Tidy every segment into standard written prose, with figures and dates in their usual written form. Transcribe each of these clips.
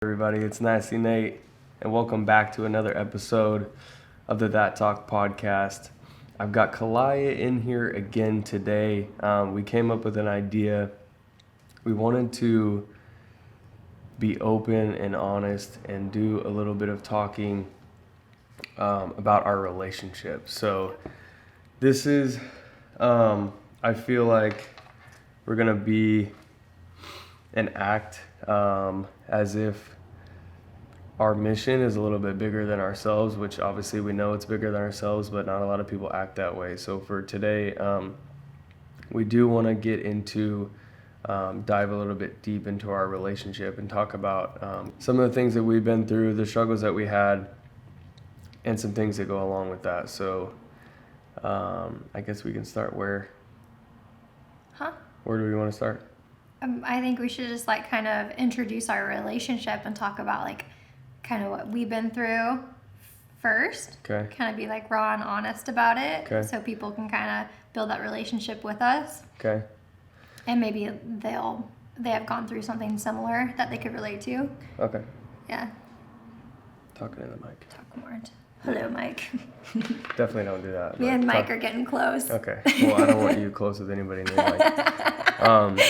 Everybody, it's Nasty Nate, and welcome back to another episode of the That Talk podcast. I've got Caliah in here again today. We came up with an idea. We wanted to be open and honest and do a little bit of talking about our relationship. So this is, I feel like we're going to be an act as if our mission is a little bit bigger than ourselves, which obviously we know it's bigger than ourselves, but not a lot of people act that way. So for today, we do want to get into, dive a little bit deep into our relationship and talk about some of the things that we've been through, the struggles that we had, and some things that go along with that. So I guess we can start where do we want to start? I think we should just kind of introduce our relationship and talk about kind of what we've been through first. Okay. Kind of be raw and honest about it. Okay. So people can kind of build that relationship with us. Okay. And maybe they have gone through something similar that they could relate to. Okay. Yeah. Talking in the mic. Talk more. Hello, Mike. Definitely don't do that. Me and Mike are getting close. Okay. Well, I don't want you close with anybody named Mike.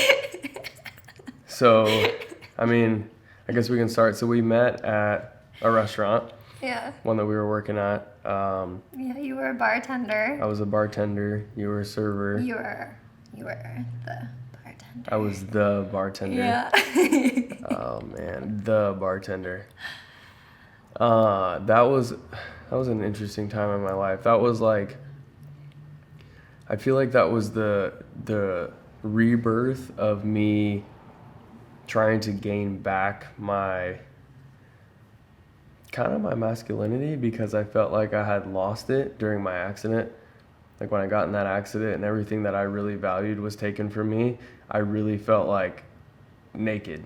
So, I guess we can start. So we met at a restaurant. Yeah. One that we were working at. Yeah, you were a bartender. I was a bartender. You were a server. You were the bartender. I was the bartender. Yeah. Oh man, the bartender. That was an interesting time in my life. That was I feel like that was the rebirth of me trying to gain back my masculinity, because I felt like I had lost it during my accident. Like when I got in that accident and everything that I really valued was taken from me, I really felt naked.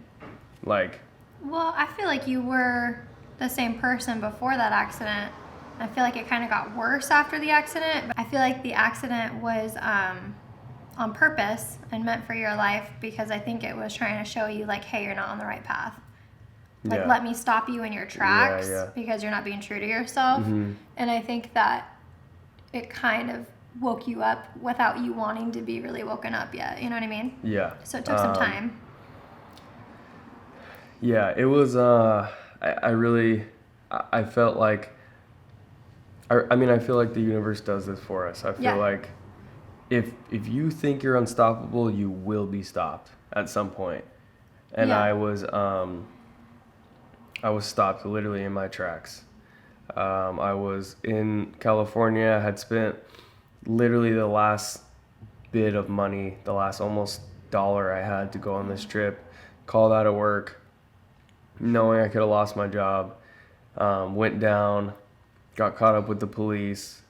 Well, I feel like you were the same person before that accident. I feel like it kind of got worse after the accident. But I feel like the accident was on purpose and meant for your life, because I think it was trying to show you hey, you're not on the right path. Yeah. Let me stop you in your tracks. Yeah. Because you're not being true to yourself. Mm-hmm. And I think that it kind of woke you up without you wanting to be really woken up yet. You know what I mean? Yeah. So it took some time. Yeah, it was, I felt like, I feel like the universe does this for us. I feel like if you think you're unstoppable, you will be stopped at some point. And I was stopped literally in my tracks. I was in California. I had spent literally the last bit of money, the last almost dollar I had to go on this trip, called out of work, knowing I could have lost my job. Went down, got caught up with the police,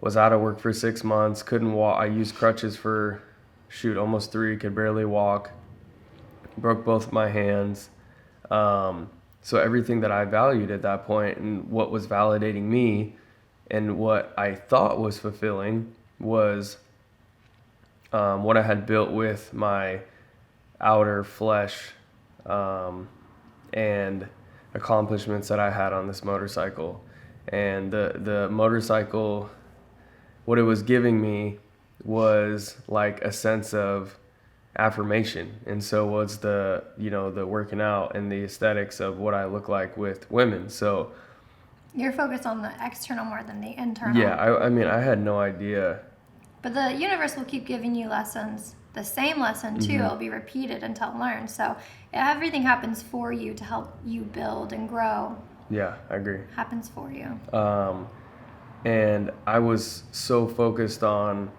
was out of work for 6 months, couldn't walk. I used crutches for, almost 3, could barely walk, broke both of my hands. So everything that I valued at that point and what was validating me and what I thought was fulfilling was what I had built with my outer flesh and accomplishments that I had on this motorcycle. And the motorcycle, what it was giving me was a sense of affirmation. And so was the working out and the aesthetics of what I look like with women. So You're focused on the external more than the internal. yeah, I had no idea. But the universe will keep giving you lessons. The same lesson too. Mm-hmm. It'll be repeated until learned. So everything happens for you to help you build and grow. Yeah, I agree. Happens for you. And I was so focused on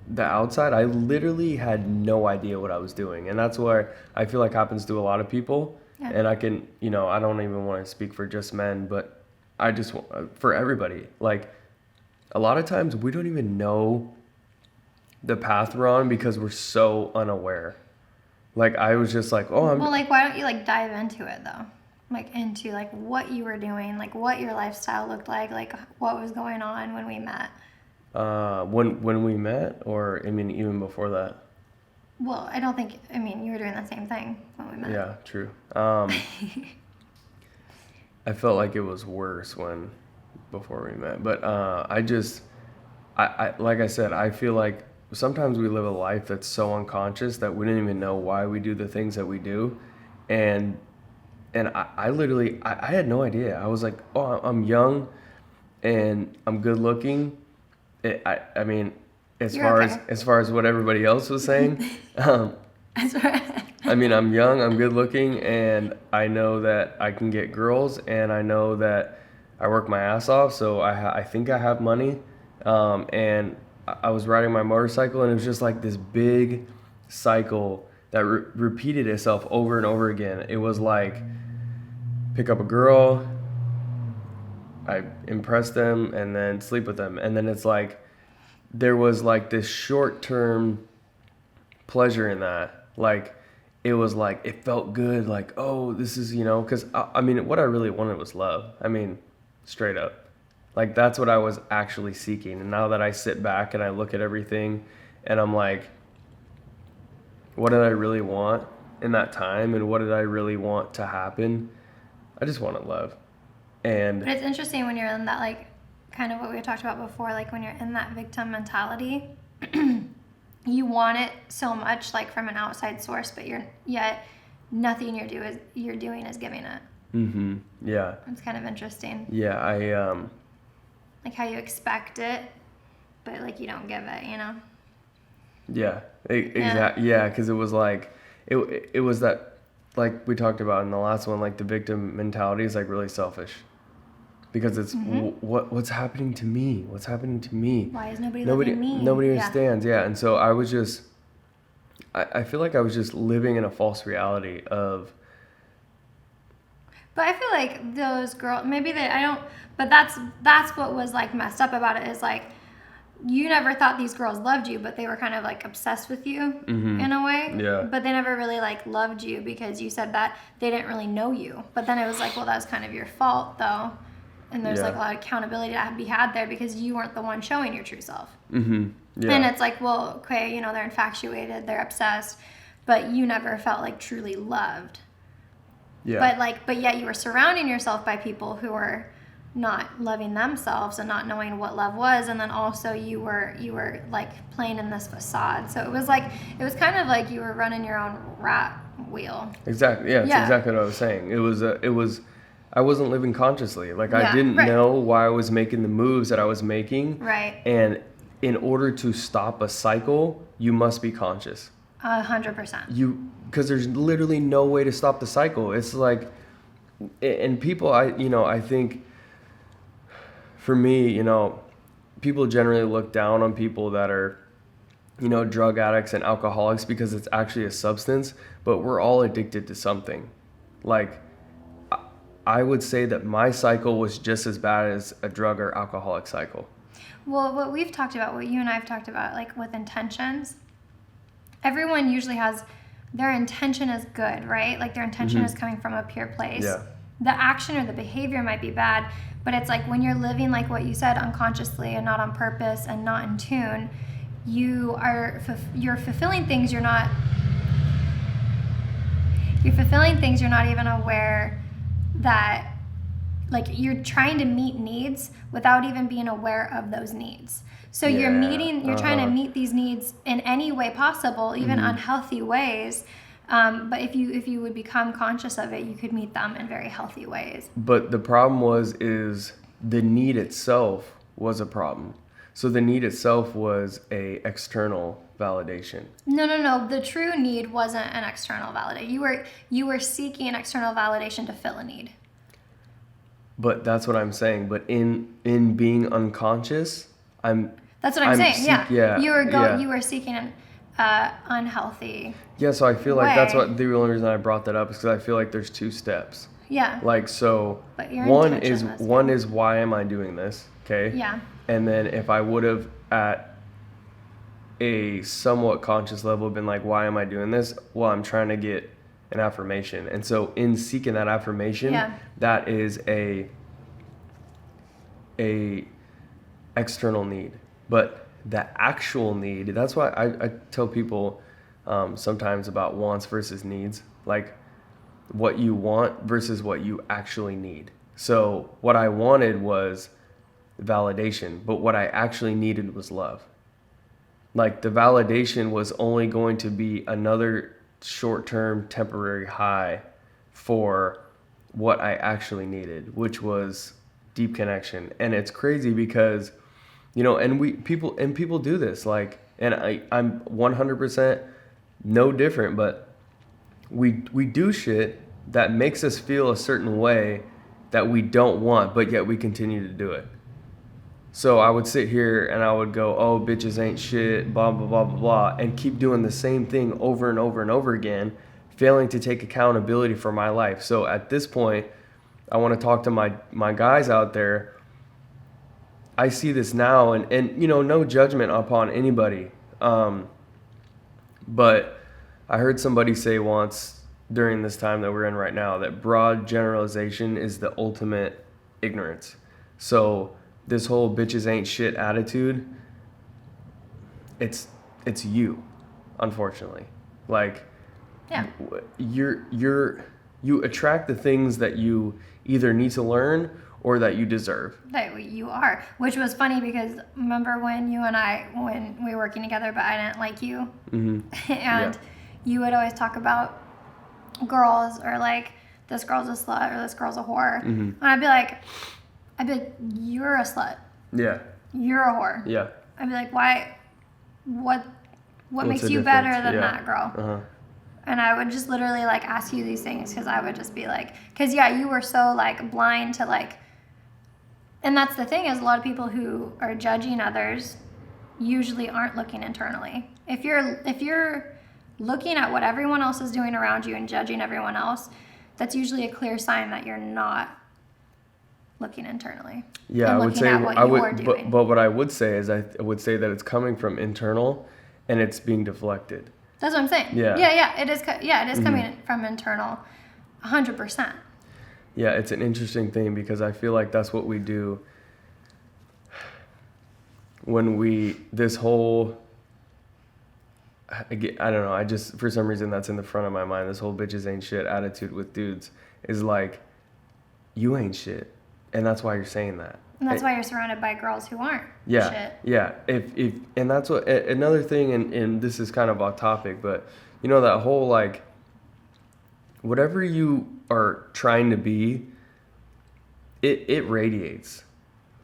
the outside, I literally had no idea what I was doing. And that's where I feel like happens to a lot of people. Yeah. And I can, I don't even want to speak for just men, but I just, for everybody, a lot of times we don't even know the path we're on because we're so unaware. I was just why don't you dive into it though? Into what you were doing, what your lifestyle looked like what was going on when we met. When we met, or even before that? Well, I don't think, I mean, you were doing the same thing when we met. Yeah, true. I felt like it was worse before we met, but I like I said, I feel like sometimes we live a life that's so unconscious that we didn't even know why we do the things that we do, and I literally I had no idea. I was like, oh, I'm young, and I'm good looking. I mean, You're okay. as far as what everybody else was saying, That's right. I mean, I'm young, I'm good looking, and I know that I can get girls, and I know that I work my ass off, so I think I have money. And I was riding my motorcycle, and it was just like this big cycle that repeated itself over and over again. It was like, pick up a girl, I impress them, and then sleep with them. And then it's like, there was like this short-term pleasure in that. Like, it was like, it felt good, like, oh, this is, because I mean, what I really wanted was love. I mean, straight up. Like, that's what I was actually seeking. And now that I sit back and I look at everything and I'm like, what did I really want in that time? And what did I really want to happen? I just wanted love. And But it's interesting when you're in that, like, kind of what we talked about before, like when you're in that victim mentality, you want it so much, like from an outside source, but yet nothing you're doing is giving it. Yeah. It's kind of interesting. Yeah, Like how you expect it, but like you don't give it, Yeah, exactly. Yeah, because it was like, it was that, like we talked about in the last one, like the victim mentality is like really selfish, because it's what's happening to me? What's happening to me? Why is nobody loving me? Nobody understands. Yeah, and so I was just, I feel like I was just living in a false reality of. But I feel like those girls, maybe I don't, but that's what was like messed up about it, is like, you never thought these girls loved you, but they were kind of like obsessed with you in a way. Yeah. But they never really like loved you because you said that they didn't really know you. But then it was like, well, that was kind of your fault though. And there's like a lot of accountability to be had there because you weren't the one showing your true self. Yeah. And it's like, well, okay, they're infatuated, they're obsessed, but you never felt like truly loved. Yeah. But yet you were surrounding yourself by people who were not loving themselves and not knowing what love was, and then also you were like playing in this facade. So it was kind of like you were running your own rat wheel. Exactly. Yeah, it's exactly what I was saying. It was I wasn't living consciously. Like, I didn't know why I was making the moves that I was making. Right. And in order to stop a cycle, you must be conscious. 100%. Because there's literally no way to stop the cycle. It's like, and people, I think, for me, people generally look down on people that are, drug addicts and alcoholics because it's actually a substance, but we're all addicted to something. Like, I would say that my cycle was just as bad as a drug or alcoholic cycle. Well, what you and I have talked about, like with intentions, everyone usually has, their intention is good, right? Like their intention is coming from a pure place. Yeah. The action or the behavior might be bad, but it's like when you're living like what you said, unconsciously and not on purpose and not in tune, you're fulfilling things you're not even aware that, like, you're trying to meet needs without even being aware of those needs. So you're trying to meet these needs in any way possible, even unhealthy ways. But if you would become conscious of it, you could meet them in very healthy ways. But the problem is the need itself was a problem. So the need itself was a external validation. No. The true need wasn't an external validation. You were seeking an external validation to fill a need. But that's what I'm saying. But in being unconscious, That's what I'm saying. Yeah. You were seeking an unhealthy. Yeah. So I feel like that's what the only reason I brought that up is because I feel like there's two steps. Yeah. Like, so But your one intention is why am I doing this? Okay. Yeah. And then if I would have at a somewhat conscious level been like, why am I doing this? Well, I'm trying to get an affirmation. And so in seeking that affirmation, that is a external need. But the actual need, that's why I tell people, sometimes about wants versus needs, like what you want versus what you actually need. So what I wanted was validation, but what I actually needed was love. Like the validation was only going to be another short-term temporary high for what I actually needed, which was deep connection. And it's crazy because, and people do this, like, and I'm 100% no different, but we do shit that makes us feel a certain way that we don't want, but yet we continue to do it. So I would sit here and I would go, oh, bitches ain't shit, blah, blah, blah, blah, blah, and keep doing the same thing over and over and over again, failing to take accountability for my life. So at this point, I want to talk to my guys out there. I see this now, and no judgment upon anybody. But I heard somebody say once during this time that we're in right now that broad generalization is the ultimate ignorance. So this whole bitches ain't shit attitude, it's you, unfortunately. Like, Yeah. you attract the things that you either need to learn or that you deserve. That you are, which was funny because remember when we were working together, but I didn't like you, Mm-hmm. and you would always talk about girls or like this girl's a slut or this girl's a whore, Mm-hmm. and I'd be like, you're a slut. Yeah. You're a whore. Yeah. I'd be like, why? What What's makes the you better difference? than Yeah. that girl? Uh-huh. And I would just literally like ask you these things because I would just be like, because you were so like blind to like, and that's the thing is a lot of people who are judging others usually aren't looking internally. If you're looking at what everyone else is doing around you and judging everyone else, that's usually a clear sign that you're not looking internally. Yeah, and I would looking say at what you're doing. but what I would say is I would say that it's coming from internal and it's being deflected. That's what I'm saying. Yeah. It is coming from internal, 100%. Yeah, it's an interesting thing because I feel like that's what we do when this whole, I don't know, I just, for some reason that's in the front of my mind, this whole bitches ain't shit attitude with dudes is like, you ain't shit. And that's why you're saying that. And that's why you're surrounded by girls who aren't shit. Yeah. If and that's what another thing, and this is kind of off topic, but that whole like whatever you are trying to be, it radiates.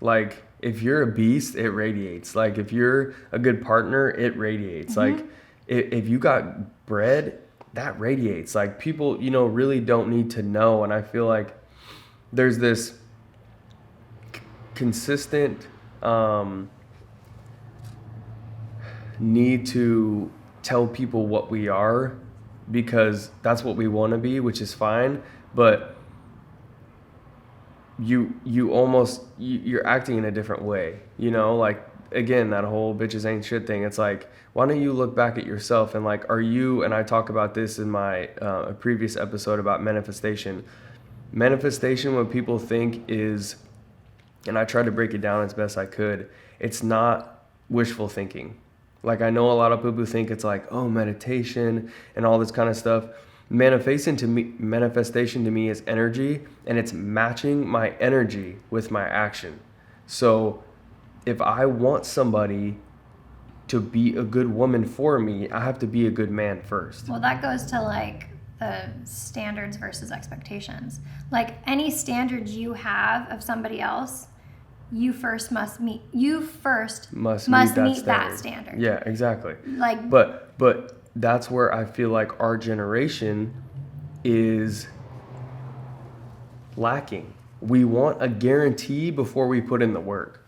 Like if you're a beast, it radiates. Like if you're a good partner, it radiates. Mm-hmm. Like if you got bread, that radiates. Like people, really don't need to know. And I feel like there's this consistent need to tell people what we are because that's what we want to be, which is fine, but you're acting in a different way, like again, that whole bitches ain't shit thing. It's like, why don't you look back at yourself and like, and I talk about this in my a previous episode about manifestation, what people think is, and I tried to break it down as best I could, it's not wishful thinking. Like I know a lot of people think it's like, oh, meditation and all this kind of stuff. Manifestation to me is energy, and it's matching my energy with my action. So if I want somebody to be a good woman for me, I have to be a good man first. Well, that goes to like the standards versus expectations. Like any standards you have of somebody else, you first must meet that standard. Yeah, exactly. Like, but that's where I feel like our generation is lacking. We want a guarantee before we put in the work.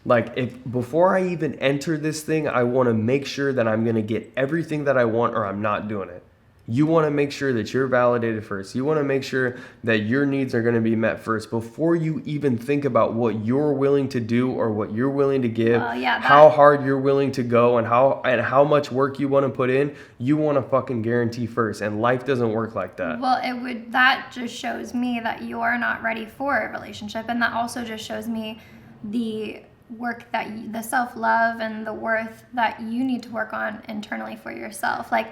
Like before I even enter this thing, I want to make sure that I'm going to get everything that I want or I'm not doing it. You want to make sure that you're validated first. You want to make sure that your needs are going to be met first before you even think about what you're willing to do or what you're willing to give, how hard you're willing to go and how much work you want to put in. You want to fucking guarantee first, and life doesn't work like that. Well, that just shows me that you're not ready for a relationship, and that also just shows me the the self-love and the worth that you need to work on internally for yourself. Like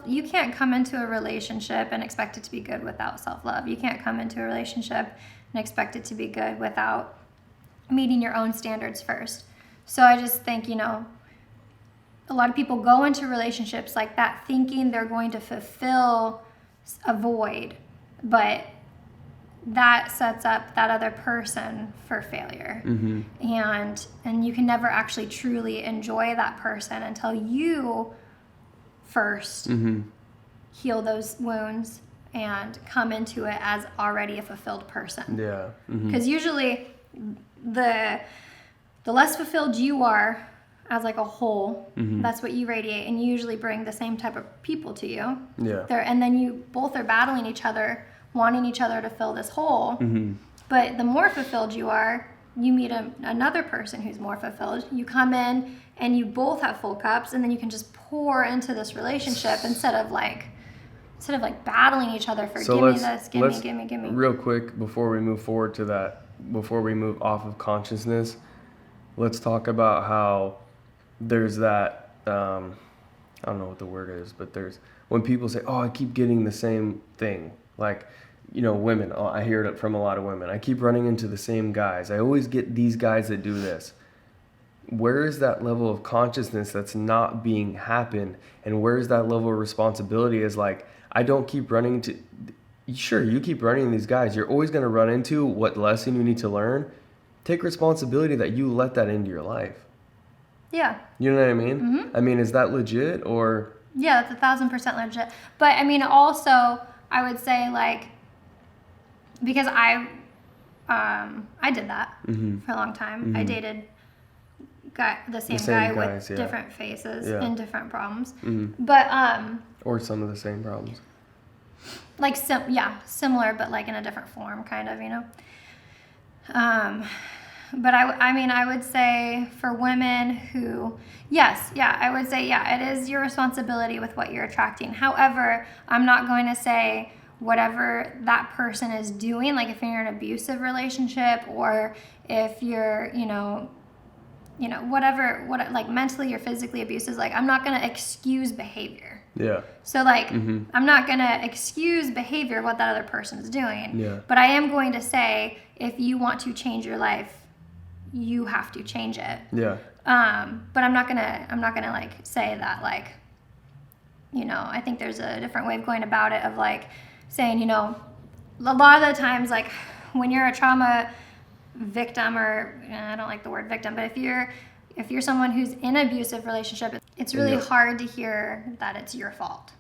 you can't come into a relationship and expect it to be good without self-love. You can't come into a relationship and expect it to be good without meeting your own standards first. So I just think, a lot of people go into relationships like that thinking they're going to fulfill a void, but that sets up that other person for failure. And you can never actually truly enjoy that person until you first heal those wounds and come into it as already a fulfilled person. Yeah. Because usually the less fulfilled you are as like a whole, that's what you radiate, and you usually bring the same type of people to you. Yeah. And then you both are battling each other, wanting each other to fill this hole. But the more fulfilled you are, you meet another person who's more fulfilled. You come in and you both have full cups, and then you can just pour into this relationship instead of like battling each other for give me this, give me. Real quick, before we move forward to that, before we move off of consciousness, let's talk about how there's that, I don't know what the word is, but there's, when people say, oh, I keep getting the same thing, like, women, I hear it from a lot of women. I keep running into the same guys. I always get these guys that do this. Where is that level of consciousness that's not being happened? And where is that level of responsibility is like, I don't keep running to, sure, you keep running into these guys. You're always going to run into what lesson you need to learn. Take responsibility that you let that into your life. Yeah. You know what I mean? I mean, is that legit or? Yeah, that's 1,000% legit. But I mean, also, I would say like, because I did that for a long time. I dated the same guy guys, with different faces and different problems. But or some of the same problems. Like similar, but like in a different form, kind of, But I would say for women who, I would say, it is your responsibility with what you're attracting. However, I'm not going to say whatever that person is doing, like if you're in an abusive relationship or if you're, like mentally or physically abusive, like I'm not going to excuse behavior. Yeah. So like, I'm not going to excuse behavior of what that other person's doing. Yeah. But I am going to say, if you want to change your life, you have to change it. Yeah. But I'm not gonna like say that like, I think there's a different way of going about it of like saying, a lot of the times like when you're a trauma victim, or I don't like the word victim, but if you're someone who's in an abusive relationship, it's really hard to hear that it's your fault.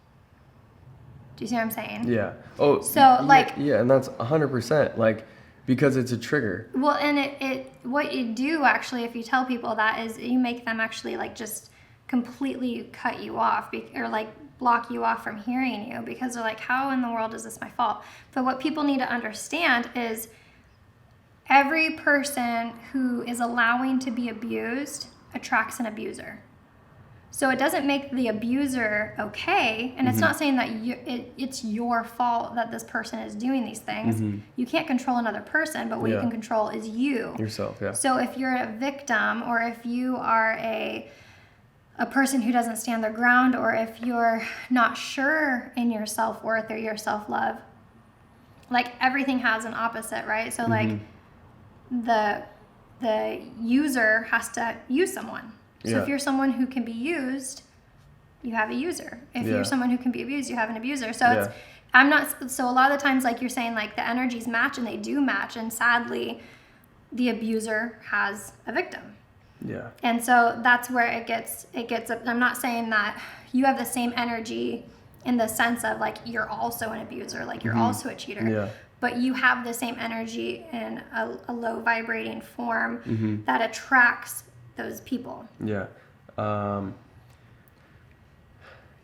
Do you see what I'm saying? Yeah. Oh. So like. Yeah, and that's 100%. Like. Because it's a trigger. Well, and it what you do actually, if you tell people that, is you make them actually like just completely cut you off or like block you off from hearing you, because they're like, how in the world is this my fault? But what people need to understand is every person who is allowing to be abused attracts an abuser. So it doesn't make the abuser okay, and it's not saying that it's your fault that this person is doing these things. You can't control another person, but what you can control is you. Yourself, yeah. So if you're a victim, or if you are a person who doesn't stand their ground, or if you're not sure in your self-worth or your self-love, like everything has an opposite, right? So like the user has to use someone. So if you're someone who can be used, you have a user. If you're someone who can be abused, you have an abuser. So so a lot of the times, like you're saying, like the energies match, and they do match, and sadly, the abuser has a victim. Yeah. And so that's where it gets, I'm not saying that you have the same energy in the sense of like, you're also an abuser, like you're also a cheater. Yeah. But you have the same energy in a low vibrating form that attracts those people. Yeah. I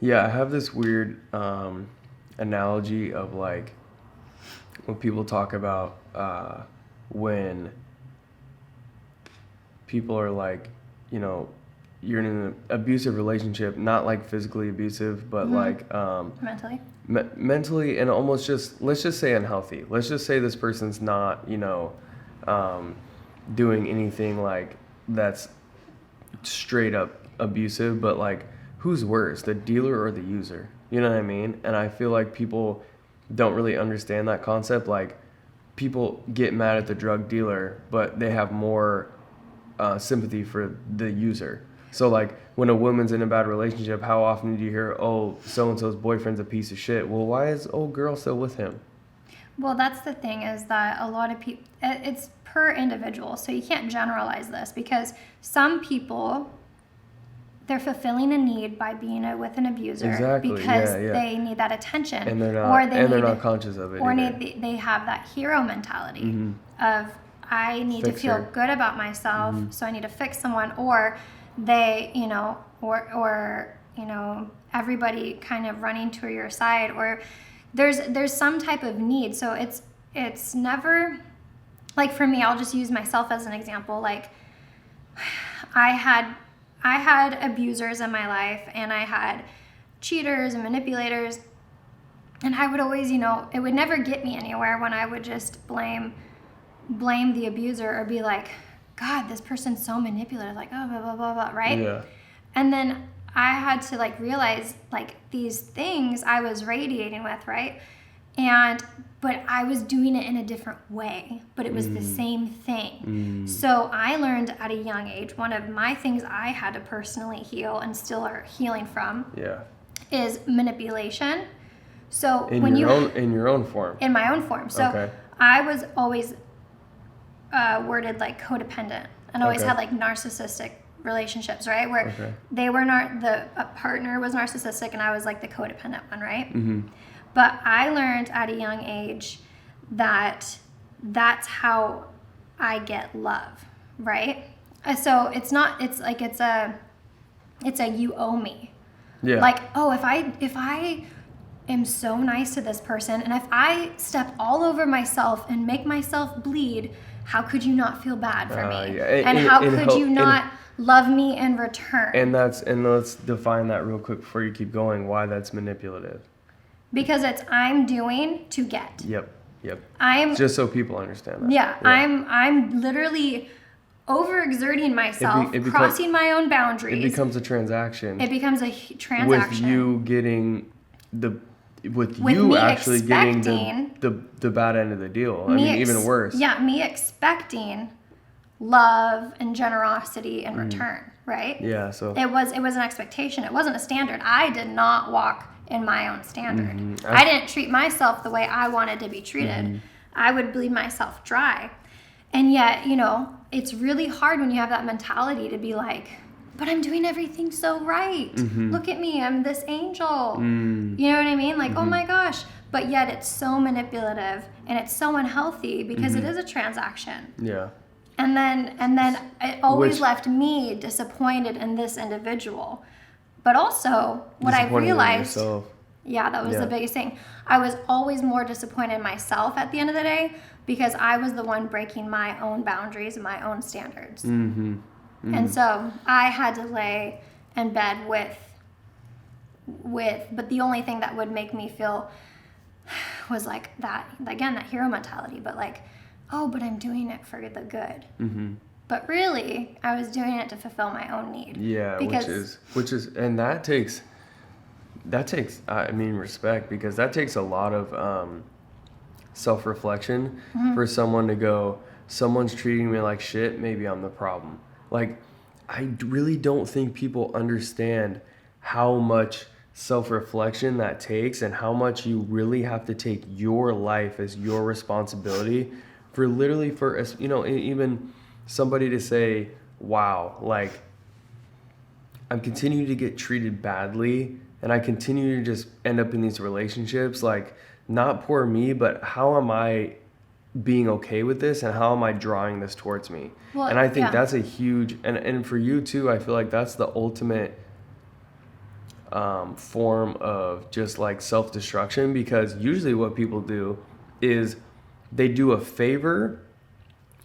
have this weird analogy of like when people talk about when people are like, you're in an abusive relationship, not like physically abusive, but like Mentally. Mentally, and almost just, let's just say unhealthy. Let's just say this person's not, doing anything like that's straight up abusive, but like, who's worse, the dealer or the user? You know what I mean? And I feel like people don't really understand that concept. Like, people get mad at the drug dealer, but they have more sympathy for the user. So like, when a woman's in a bad relationship, how often do you hear, oh, so-and-so's boyfriend's a piece of shit? Well, why is old girl still with him? Well, that's the thing, is that a lot of people, it's per individual. So you can't generalize this, because some people, they're fulfilling a need by being with an abuser. Exactly. Because Yeah. they need that attention. And they're not conscious of it. Or either. they have that hero mentality Mm-hmm. of, I need to feel good about myself, so I need to fix someone. Or they, or everybody kind of running to your side, or there's some type of need. So it's never, like, for me, I'll just use myself as an example. Like, I had abusers in my life, and I had cheaters and manipulators, and I would always, it would never get me anywhere when I would just blame the abuser, or be like, God, this person's so manipulative, like, oh, blah, blah, blah, blah, right? Yeah. And then I had to, like, realize, like, these things I was radiating with, right? But I was doing it in a different way, but it was the same thing. So I learned at a young age, one of my things I had to personally heal, and still are healing from, is manipulation. So in your own form. In my own form. So okay. I was always worded like codependent, and always had like narcissistic relationships, right? Where they were the partner was narcissistic, and I was like the codependent one, right? Mm-hmm. But I learned at a young age that that's how I get love, right? So it's a you owe me. Yeah. Like, oh, if I am so nice to this person, and if I step all over myself and make myself bleed, how could you not feel bad for me? Yeah. And how could you not love me in return? And let's define that real quick before you keep going, why that's manipulative. Because it's I'm doing to get. Yep. I'm just so people understand that. Yeah. I'm literally overexerting myself, crossing my own boundaries. It becomes a transaction. It becomes a transaction. With you getting you actually getting the bad end of the deal. I mean, even worse. Yeah, me expecting love and generosity in return, right? Yeah, so it was an expectation. It wasn't a standard. I did not walk in my own standard. Mm-hmm. I didn't treat myself the way I wanted to be treated. Mm-hmm. I would bleed myself dry. And yet, it's really hard when you have that mentality to be like, but I'm doing everything so right. Mm-hmm. Look at me, I'm this angel. You know what I mean? Like, oh my gosh. But yet it's so manipulative, and it's so unhealthy, because it is a transaction. Yeah. And then it always left me disappointed in this individual. But also, what I realized, that was the biggest thing. I was always more disappointed in myself at the end of the day, because I was the one breaking my own boundaries and my own standards. Mm-hmm. Mm-hmm. And so I had to lay in bed with, but the only thing that would make me feel was like that, again, that hero mentality, but like, oh, but I'm doing it for the good. Mm-hmm. But really, I was doing it to fulfill my own need. Yeah, which is, and that takes, I mean, respect, because that takes a lot of self-reflection for someone to go, someone's treating me like shit, maybe I'm the problem. Like, I really don't think people understand how much self-reflection that takes, and how much you really have to take your life as your responsibility for even somebody to say, wow, like, I'm continuing to get treated badly, and I continue to just end up in these relationships, like, not poor me, but how am I being okay with this, and how am I drawing this towards me? Well, and I think that's a huge, and for you too, I feel like that's the ultimate form of just like self-destruction, because usually what people do is they do a favor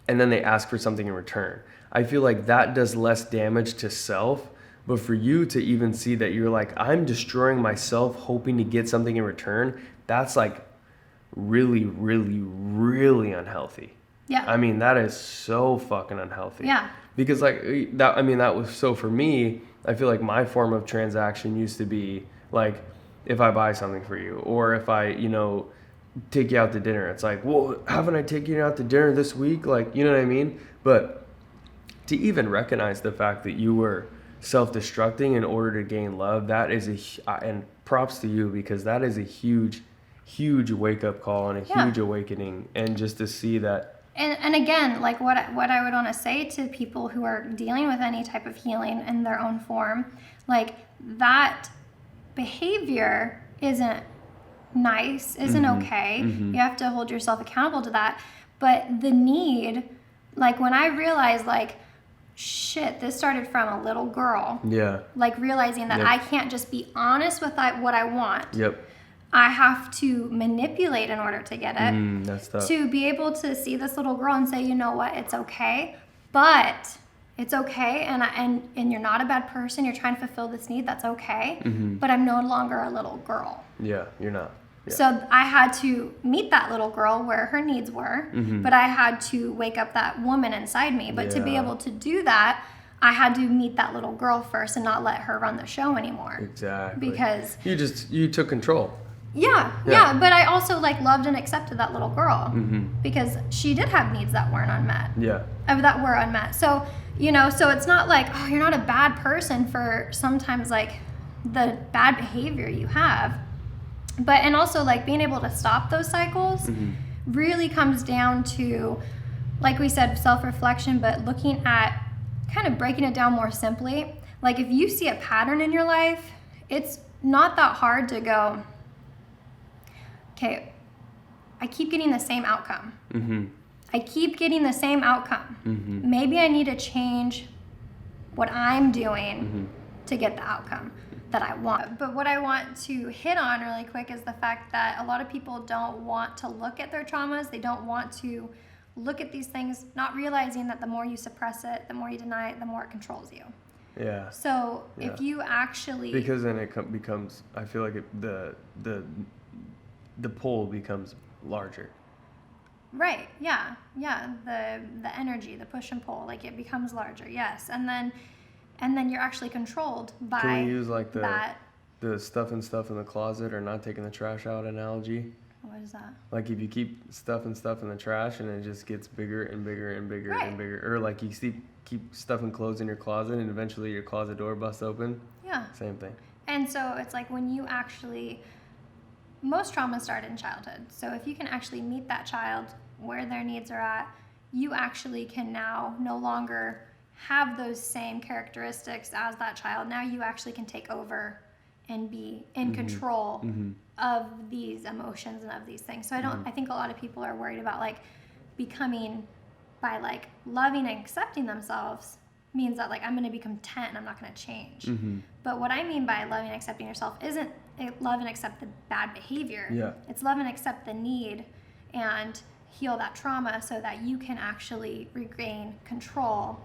and then they ask for something in return. I feel like that does less damage to self, but for you to even see that you're like, I'm destroying myself hoping to get something in return, that's like really, really, really unhealthy. Yeah. I mean, that is so fucking unhealthy. Yeah. Because like that, I mean, that was so for me, I feel like my form of transaction used to be like, if I buy something for you, or if I, take you out to dinner, it's like, well, haven't I taken you out to dinner this week? Like, you know what I mean? But to even recognize the fact that you were self-destructing in order to gain love, that is and props to you, because that is a huge wake-up call and a huge awakening. And just to see that. And again, like what I would want to say to people who are dealing with any type of healing in their own form, like that behavior isn't nice, isn't okay. You have to hold yourself accountable to that. But the need, like when I realized like, shit, this started from a little girl. Yeah. Like realizing that I can't just be honest with what I want. Yep. I have to manipulate in order to get it. That's tough. To be able to see this little girl and say, you know what, it's okay, but it's okay, and you're not a bad person. You're trying to fulfill this need. That's okay. But I'm no longer a little girl. Yeah, you're not. Yeah. So I had to meet that little girl where her needs were, but I had to wake up that woman inside me. But to be able to do that, I had to meet that little girl first and not let her run the show anymore. Exactly. Because you took control. Yeah, but I also like loved and accepted that little girl because she did have needs that weren't unmet. Yeah. That were unmet. So, so it's not like, oh, you're not a bad person for sometimes like the bad behavior you have. But, and also like being able to stop those cycles really comes down to, like we said, self-reflection, but looking at kind of breaking it down more simply. Like if you see a pattern in your life, it's not that hard to go, okay, I keep getting the same outcome. I keep getting the same outcome. Maybe I need to change what I'm doing to get the outcome that I want. But what I want to hit on really quick is the fact that a lot of people don't want to look at their traumas. They don't want to look at these things, not realizing that the more you suppress it, the more you deny it, the more it controls you. Yeah. So if you actually... Because then it becomes, I feel like the pull becomes larger. Right, yeah. The energy, the push and pull, like it becomes larger, yes. And then you're actually controlled by Can we use like that. the stuffing stuff in the closet or not taking the trash out analogy? What is that? Like if you keep stuffing stuff in the trash and it just gets bigger and bigger and bigger and bigger. Or like you keep stuffing clothes in your closet and eventually your closet door busts open. Yeah. Same thing. And so it's like when you actually, most traumas start in childhood. So if you can actually meet that child where their needs are at, you actually can now no longer have those same characteristics as that child. Now you actually can take over and be in control of these emotions and of these things. So I think a lot of people are worried about like becoming, by like loving and accepting themselves means that like I'm going to be content and I'm not going to change. But what I mean by loving and accepting yourself isn't love and accept the bad behavior. Yeah. It's love and accept the need and heal that trauma so that you can actually regain control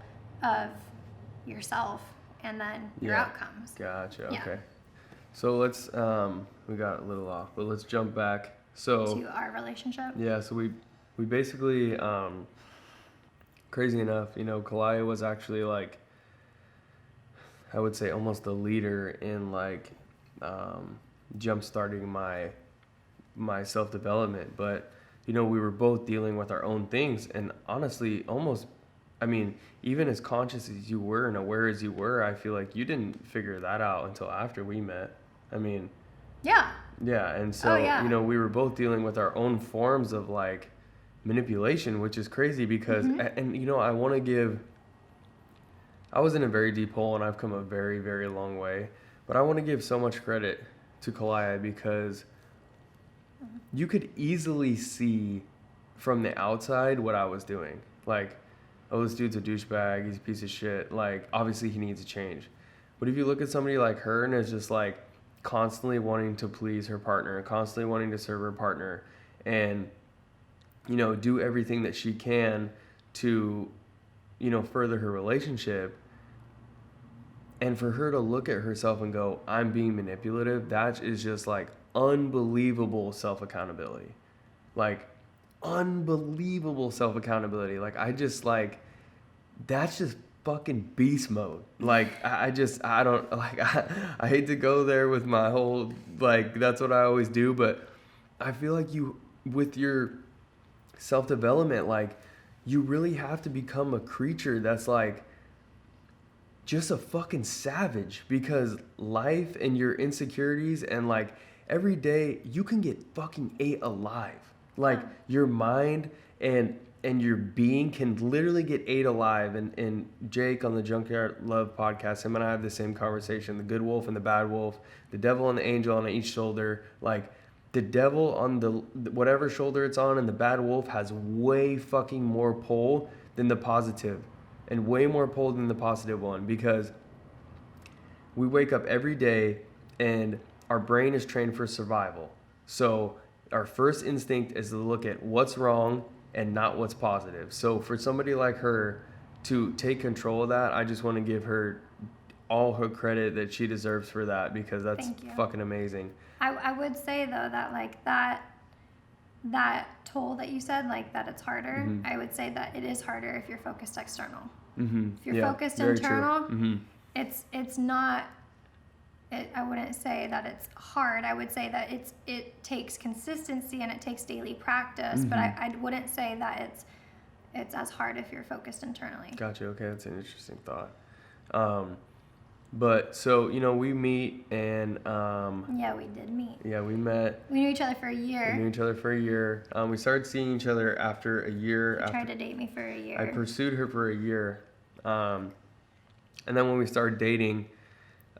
of yourself and then your outcomes. Gotcha. Yeah. Okay. So let's we got a little off, but let's jump back. So To our relationship. yeah, so we basically crazy enough, Caliah was actually like, I would say almost the leader in like jump starting my self-development, but we were both dealing with our own things, and honestly almost, I mean, even as conscious as you were and aware as you were, I feel like you didn't figure that out until after we met. I mean, Yeah. and so we were both dealing with our own forms of like manipulation, which is crazy because and I want to give, I was in a very deep hole and I've come a very, very long way, but I want to give so much credit to Caliah because you could easily see from the outside what I was doing. Like, oh, this dude's a douchebag, he's a piece of shit, like obviously he needs to change. But if you look at somebody like her and it's just like constantly wanting to please her partner, constantly wanting to serve her partner, and do everything that she can to further her relationship, and for her to look at herself and go, I'm being manipulative, that is just like unbelievable self-accountability. Like unbelievable self-accountability. Like, I just, like, that's just fucking beast mode. Like, I don't, like, I hate to go there with my whole, like, that's what I always do, but I feel like you, with your self-development, like, you really have to become a creature that's, like, just a fucking savage, because life and your insecurities and, like, every day you can get fucking ate alive. Like, your mind and your being can literally get ate alive. And Jake on the Junkyard Love podcast, him and I have the same conversation. The good wolf and the bad wolf, the devil and the angel on each shoulder. Like, the devil on the whatever shoulder it's on, and the bad wolf has way fucking more pull than the positive, and way more pull than the positive one, because we wake up every day and our brain is trained for survival. So our first instinct is to look at what's wrong and not what's positive. So for somebody like her to take control of that, I just want to give her all her credit that she deserves for that, because that's fucking amazing. I would say, though, that, like, that toll that you said, like, that it's harder, Mm-hmm. I would say that it is harder if you're focused external. Mm-hmm. If you're focused internal, mm-hmm. it's not, I wouldn't say that it's hard. I would say that it takes consistency and it takes daily practice, Mm-hmm. but I wouldn't say that it's as hard if you're focused internally. Gotcha. Okay, that's an interesting thought. But so, you know, we meet and Yeah, we did meet. yeah, we met. We knew each other for a year. We knew each other for a year. We started seeing each other after a year. You tried to date me for a year. I pursued her for a year. And then when we started dating,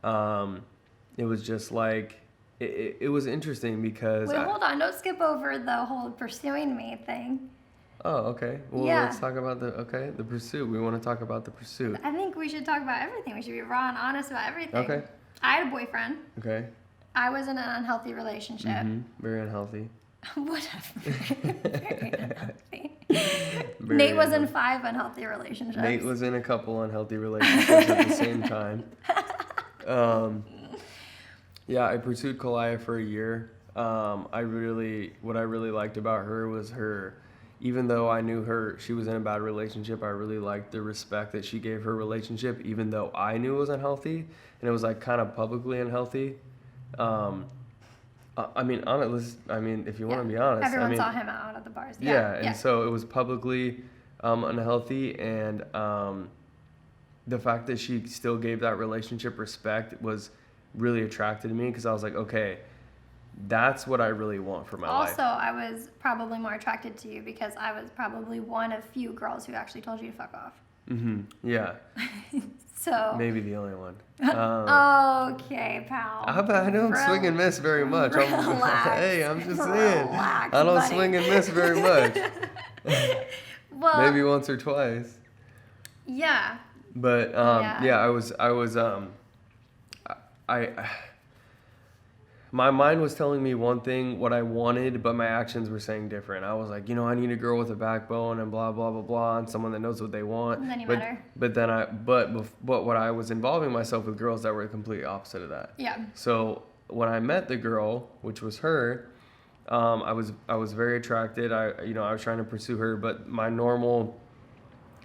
it was just like, it was interesting because... Wait, hold on. Don't skip over the whole pursuing me thing. Oh, okay. Well, Yeah. let's talk about the pursuit. We want to talk about the pursuit. I think we should talk about everything. We should be raw and honest about everything. Okay. I had a boyfriend. Okay. I was in an unhealthy relationship. Mm-hmm. Very unhealthy. Whatever. Very unhealthy. Very Nate was in unhealthy. 5 unhealthy relationships. Nate was in a couple unhealthy relationships at the same time. Yeah, I pursued Caliah for a year. What I really liked about her was her, even though I knew she was in a bad relationship, I really liked the respect that she gave her relationship, even though I knew it was unhealthy, and it was, like, kind of publicly unhealthy. I mean, if you want to be honest, everyone saw him out at the bars. Yeah, so it was publicly unhealthy, and the fact that she still gave that relationship respect was really attracted to me, because I was like, okay, that's what I really want for my life. Also, I was probably more attracted to you because I was probably one of few girls who actually told you to fuck off. Mm-hmm. Yeah. So maybe the only one. Okay, pal. I don't swing and miss very much. Hey, I'm just saying. Relax, I don't buddy. swing and miss very much. Well, Maybe once or twice. Yeah. But my mind was telling me one thing, what I wanted, but my actions were saying different. I was like, I need a girl with a backbone and blah blah blah blah, and someone that knows what they want. And then you met her. But what I was involving myself with girls that were the complete opposite of that. Yeah. So when I met the girl, which was her, I was very attracted. I was trying to pursue her, but my normal,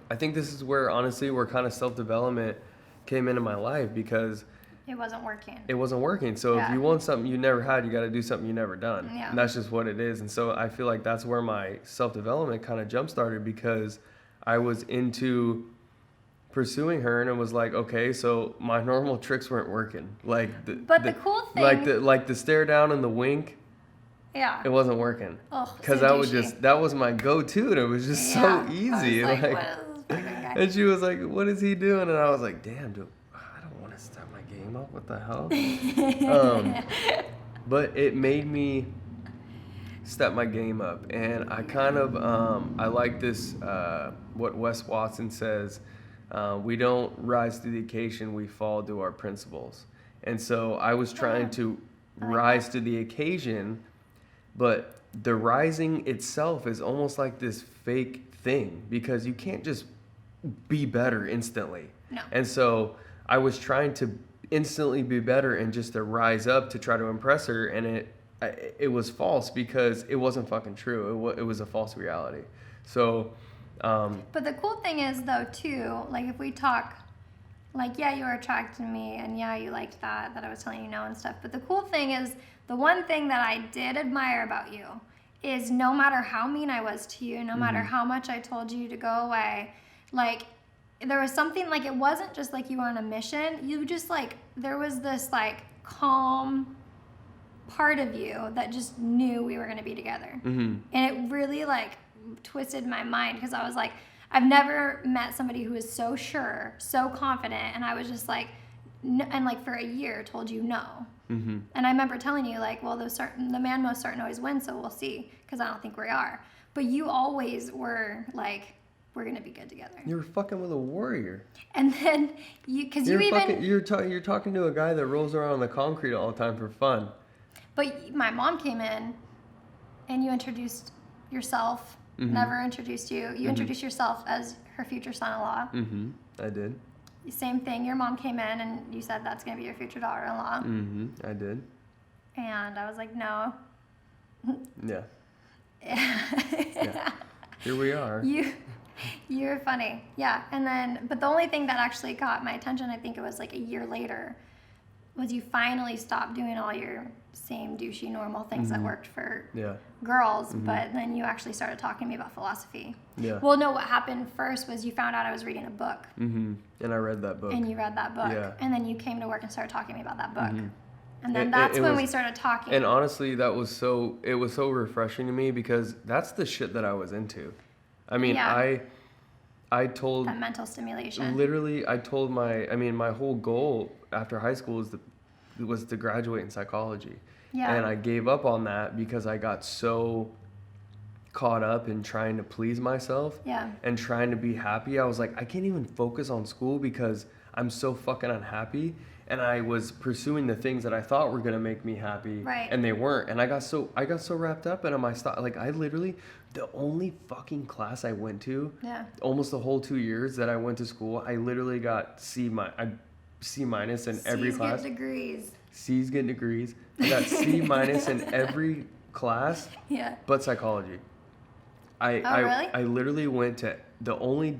I think this is where kind of self-development came into my life, because it wasn't working. So Yeah. if you want something you never had, you got to do something you never done. Yeah. And that's just what it is. And so I feel like that's where my self-development kind of jump-started, because I was into pursuing her, and it was like, okay, so my normal tricks weren't working. Like the cool thing, like the stare down and the wink, yeah, it wasn't working. Oh, because so that was my go-to, and it was just so easy. I was like, what is this fucking guy? And she was like, what is he doing? And I was like, damn, dude, I don't want to step my game up. What the hell? But it made me step my game up. And I kind of, I like this, what Wes Watson says, we don't rise to the occasion, we fall to our principles. And so I was trying to rise to the occasion, but the rising itself is almost like this fake thing, because you can't just be better instantly. No. And so I was trying to instantly be better and just to rise up to try to impress her, and it was false because it wasn't fucking true. It was a false reality. So, But the cool thing is, though, too, like if we talk, like, yeah, you were attracted to me, and yeah, you liked that I was telling you no and stuff. But the cool thing is, the one thing that I did admire about you is no matter how mean I was to you, no matter how much I told you to go away, like, there was something, like, it wasn't just like you were on a mission. You just, like, there was this, like, calm part of you that just knew we were going to be together. And it really, like, twisted my mind because I was like, I've never met somebody who is so sure, so confident, and I was just like, and like for a year told you no. And I remember telling you like, well, the man most certain always wins, so we'll see, because I don't think we are. But you always were like, we're gonna be good together. You were fucking with a warrior. And then you're talking to a guy that rolls around on the concrete all the time for fun. But my mom came in, and you introduced yourself. Never introduced you. You introduced yourself as her future son-in-law. I did. Same thing. Your mom came in and you said that's going to be your future daughter-in-law. I did. And I was like, no. Yeah. Here we are. You're funny. Yeah. And then, but the only thing that actually got my attention, I think it was like a year later, was you finally stopped doing all your same douchey normal things that worked for girls, but then you actually started talking to me about philosophy. Yeah. Well, no, what happened first was you found out I was reading a book. And I read that book. And you read that book. Yeah. And then you came to work and started talking to me about that book. And then that's when we started talking. And honestly, it was so refreshing to me because that's the shit that I was into. I mean, I told that mental stimulation. Literally, I told my whole goal after high school was to graduate in psychology. Yeah. And I gave up on that because I got so caught up in trying to please myself and trying to be happy. I was like, I can't even focus on school because I'm so fucking unhappy. And I was pursuing the things that I thought were gonna make me happy, and they weren't. And I got so wrapped up in them. I literally, the only fucking class I went to, almost the whole 2 years that I went to school, I literally got C minus in every class. C's get degrees. C's get degrees. I got C minus in every class, but psychology. Really? I literally went to the only.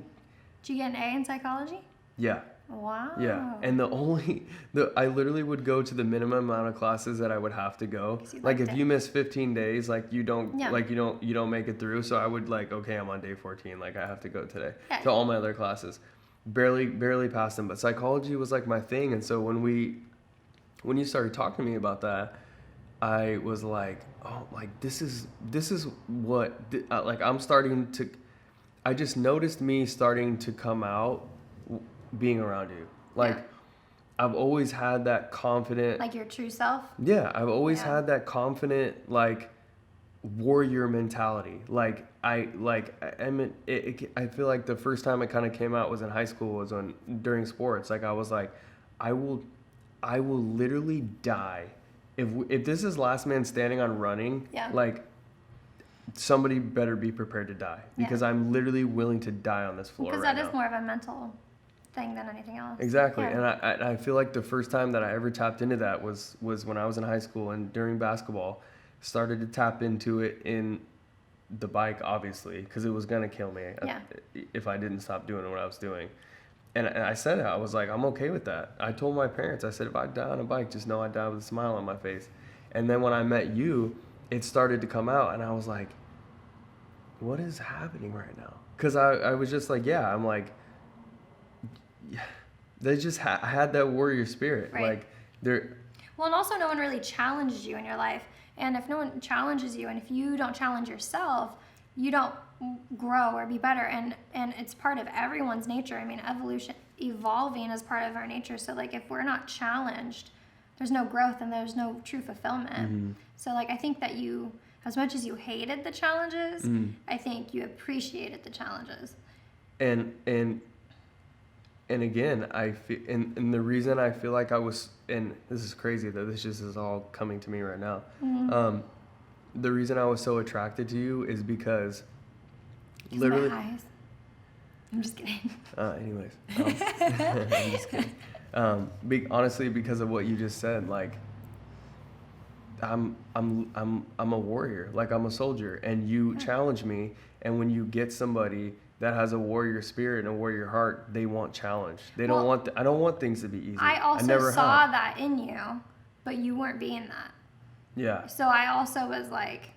Did you get an A in psychology? Yeah. Wow. Yeah, and I literally would go to the minimum amount of classes that I would have to go. Like if you miss 15 days, like you don't make it through. So I would like, okay, I'm on day 14, like I have to go today to all my other classes. Barely passed them, but psychology was like my thing. And so when you started talking to me about that, I was like, oh, like this is what like I'm starting to. I just noticed me starting to come out. Being around you, like I've always had that confident, like your true self. Yeah, I've always had that confident, like warrior mentality. Like I feel like the first time it kind of came out was in high school, was during sports. Like I was like, I will literally die if this is last man standing on running. Like somebody better be prepared to die because I'm literally willing to die on this floor. Because that is more of a mental thing than anything else. Exactly. And I feel like the first time that I ever tapped into that was when I was in high school and during basketball, started to tap into it in the bike, obviously, because it was going to kill me if I didn't stop doing what I was doing. And I said it, I was like, I'm okay with that. I told my parents, I said, if I die on a bike, just know I die with a smile on my face. And then when I met you, it started to come out and I was like, what is happening right now? Because I was just like, I'm like, they just had that warrior spirit. Like they're. Well, and also no one really challenged you in your life. And if no one challenges you, and if you don't challenge yourself, you don't grow or be better. And it's part of everyone's nature. I mean, evolving is part of our nature. So like if we're not challenged, there's no growth and there's no true fulfillment. So like I think that you, as much as you hated the challenges, I think you appreciated the challenges. And again, I feel, and the reason I feel like I was, and this is crazy that this just is all coming to me right now. The reason I was so attracted to you is because literally. My eyes. I'm just kidding. Anyways, I'm just kidding. Honestly, because of what you just said, like I'm a warrior, like I'm a soldier, and you challenge me. And when you get somebody that has a warrior spirit and a warrior heart, they want challenge. They don't want. I don't want things to be easy. I also never saw have. that in you, but you weren't being that. Yeah. So I also was like,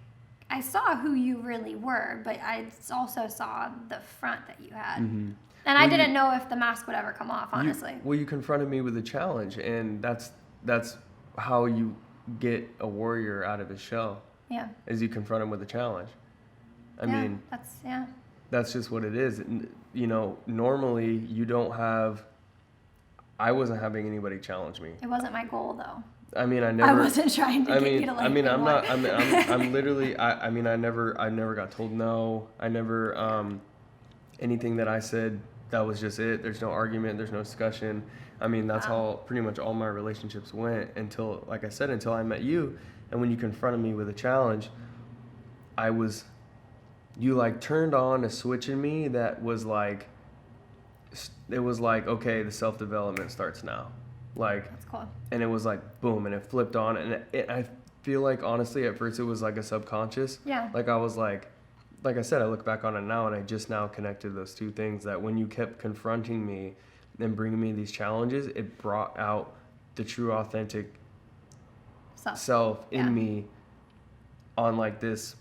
I saw who you really were, but I also saw the front that you had. Mm-hmm. And I didn't know if the mask would ever come off, honestly. You confronted me with a challenge, and that's how you get a warrior out of his shell. Yeah. Is you confront him with a challenge. I mean, that's just what it is. You know, normally you don't have. I wasn't having anybody challenge me. It wasn't my goal, though. I mean, I wasn't trying to get you to like. I mean, I'm not. I'm literally. I mean, I never got told no. I never. Anything that I said, that was just it. There's no argument. There's no discussion. I mean, that's how pretty much all my relationships went until, like I said, until I met you. And when you confronted me with a challenge, you like turned on a switch in me that was like, it was like, okay, the self-development starts now. Like, that's cool. And it was like, boom, and it flipped on. And I feel like, honestly, at first it was like a subconscious. Yeah. Like I was like I said, I look back on it now and I just now connected those two things, that when you kept confronting me and bringing me these challenges, it brought out the true authentic self in me on like this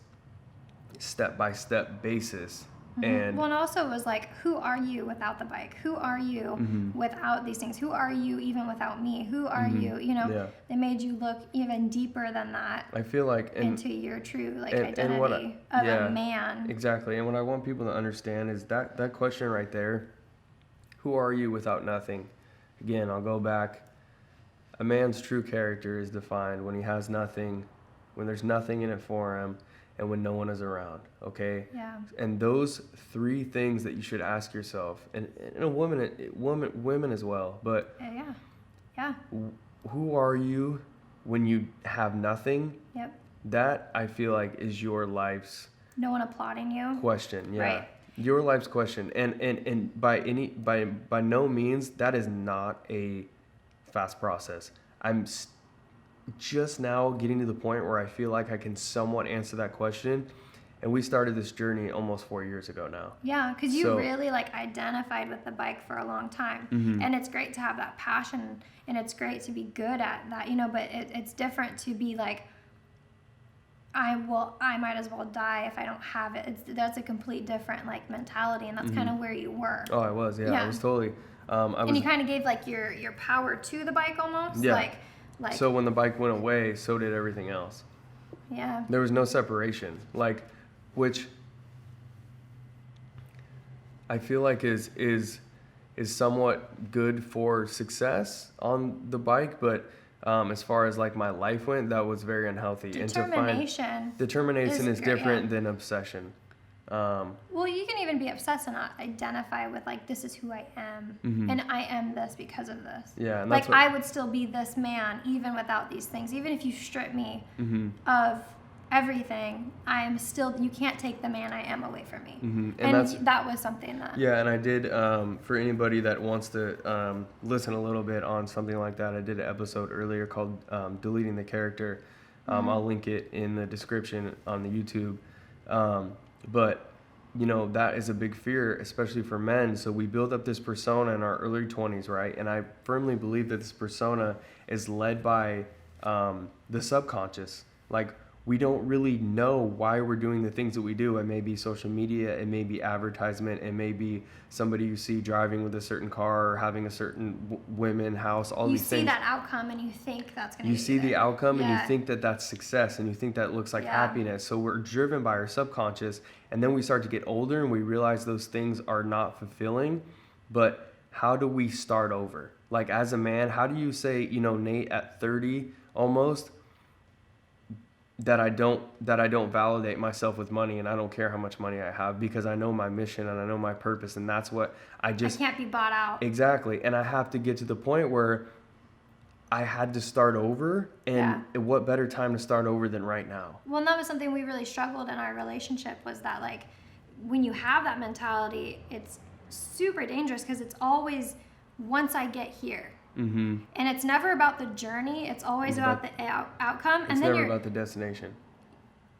step-by-step basis. And well, and also it was like, who are you without the bike? Who are you without these things? Who are you even without me? Who are you? You know, they made you look even deeper than that. I feel like into your true identity of a man. Exactly. And what I want people to understand is that question right there, who are you without nothing? Again, I'll go back. A man's true character is defined when he has nothing, when there's nothing in it for him, and when no one is around, okay? Yeah. And those three things that you should ask yourself, and a women as well, but yeah. Who are you when you have nothing? Yep. That, I feel like, is your life's no one applauding you. Question, yeah. Right. Your life's question. And by no means, that is not a fast process. I'm just now getting to the point where I feel like I can somewhat answer that question. And we started this journey almost 4 years ago now. Yeah, because you really like identified with the bike for a long time. And it's great to have that passion, and it's great to be good at that, you know, but it's different to be like, I might as well die if I don't have it. That's a complete different like mentality, and that's kind of where you were. Oh, I was, yeah. I was totally. And you kind of gave like your power to the bike almost. Yeah. Like, so when the bike went away, so did everything else. Yeah. There was no separation, which I feel like is somewhat good for success on the bike, but as far as like my life went, that was very unhealthy. Determination is different than obsession. Well, you can even be obsessed and not identify with like, this is who I am, and I am this because of this. Yeah, and like I would still be this man even without these things. Even if you strip me of everything, I'm still. You can't take the man I am away from me. And that was something that. Yeah, and I did. For anybody that wants to listen a little bit on something like that, I did an episode earlier called "Deleting the Character." I'll link it in the description on the YouTube. But, you know, that is a big fear, especially for men. So we build up this persona in our early 20s, right? And I firmly believe that this persona is led by the subconscious. Like, we don't really know why we're doing the things that we do. It may be social media, it may be advertisement, it may be somebody you see driving with a certain car or having a certain women house, all these things. You see that outcome and you think that's going to be You see the outcome and you think that that's success and you think that looks like happiness. So we're driven by our subconscious, and then we start to get older and we realize those things are not fulfilling. But how do we start over? Like, as a man, how do you say, you know, Nate, at 30 almost, that I don't validate myself with money, and I don't care how much money I have, because I know my mission and I know my purpose, and that's what I can't be bought out. Exactly. And I have to get to the point where I had to start over, and what better time to start over than right now? Well, and that was something we really struggled in our relationship, was that like, when you have that mentality, it's super dangerous, because it's always, once I get here, Mm-hmm. And it's never about the journey. It's always about the outcome. It's never about the destination.